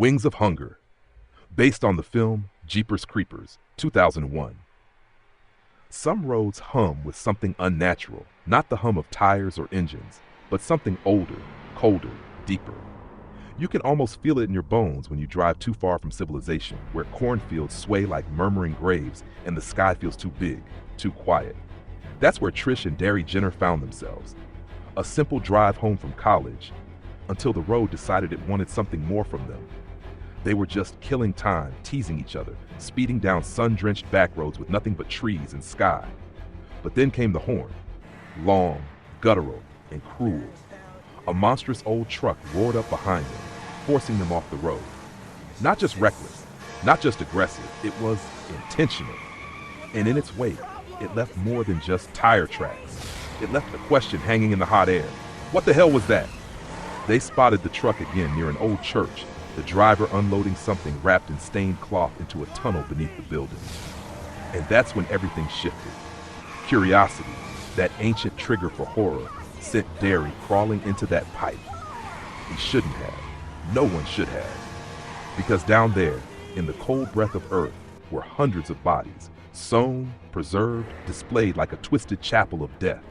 Wings of Hunger, based on the film Jeepers Creepers, 2001. Some roads hum with something unnatural, not the hum of tires or engines, but something older, colder, deeper. You can almost feel it in your bones when you drive too far from civilization, where cornfields sway like murmuring graves and the sky feels too big, too quiet. That's where Trish and Derry Jenner found themselves. A simple drive home from college, until the road decided it wanted something more from them. They were just killing time, teasing each other, speeding down sun-drenched back roads with nothing but trees and sky. But then came the horn, long, guttural, and cruel. A monstrous old truck roared up behind them, forcing them off the road. Not just reckless, not just aggressive, it was intentional. And in its wake, it left more than just tire tracks. It left a question hanging in the hot air. What the hell was that? They spotted the truck again near an old church, the driver unloading something wrapped in stained cloth into a tunnel beneath the building. And that's when everything shifted. Curiosity, that ancient trigger for horror, sent Derry crawling into that pipe. He shouldn't have. No one should have. Because down there, in the cold breath of earth, were hundreds of bodies, sewn, preserved, displayed like a twisted chapel of death.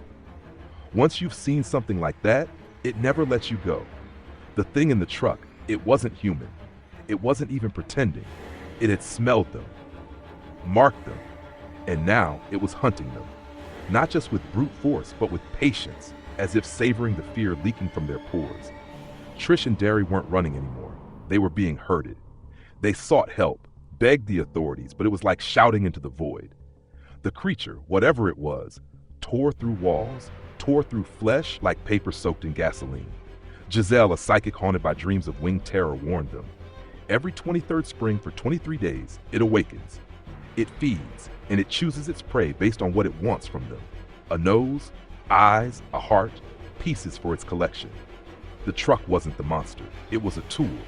Once you've seen something like that, it never lets you go. The thing in the truck, it wasn't human. It wasn't even pretending. It had smelled them, marked them, and now it was hunting them. Not just with brute force, but with patience, as if savoring the fear leaking from their pores. Trish and Derry weren't running anymore. They were being herded. They sought help, begged the authorities, but it was like shouting into the void. The creature, whatever it was, tore through walls, tore through flesh like paper soaked in gasoline. Giselle, a psychic haunted by dreams of winged terror, warned them. Every 23rd spring for 23 days, it awakens. It feeds, and it chooses its prey based on what it wants from them. A nose, eyes, a heart, pieces for its collection. The truck wasn't the monster. It was a tool.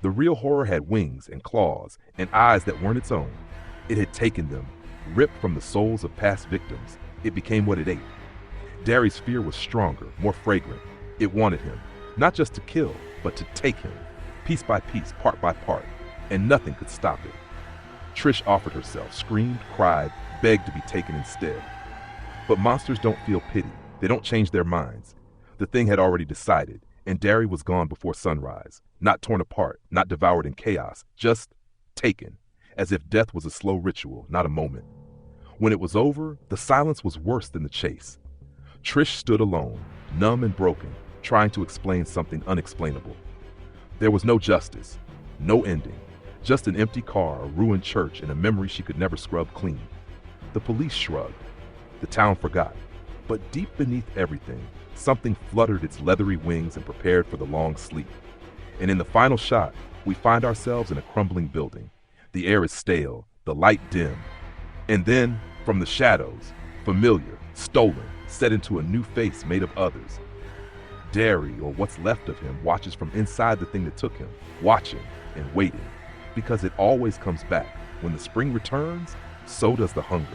The real horror had wings and claws and eyes that weren't its own. It had taken them, ripped from the souls of past victims. It became what it ate. Derry's fear was stronger, more fragrant. It wanted him, not just to kill, but to take him, piece by piece, part by part, and nothing could stop it. Trish offered herself, screamed, cried, begged to be taken instead. But monsters don't feel pity. They don't change their minds. The thing had already decided, and Derry was gone before sunrise, not torn apart, not devoured in chaos, just taken, as if death was a slow ritual, not a moment. When it was over, the silence was worse than the chase. Trish stood alone, numb and broken, trying to explain something unexplainable. There was no justice, no ending, just an empty car, a ruined church, and a memory she could never scrub clean. The police shrugged. The town forgot. But deep beneath everything, something fluttered its leathery wings and prepared for the long sleep. And in the final shot, we find ourselves in a crumbling building. The air is stale, the light dim. And then, from the shadows, familiar, stolen, set into a new face made of others. Derry, or what's left of him, watches from inside the thing that took him, watching and waiting, because it always comes back. When the spring returns, so does the hunger.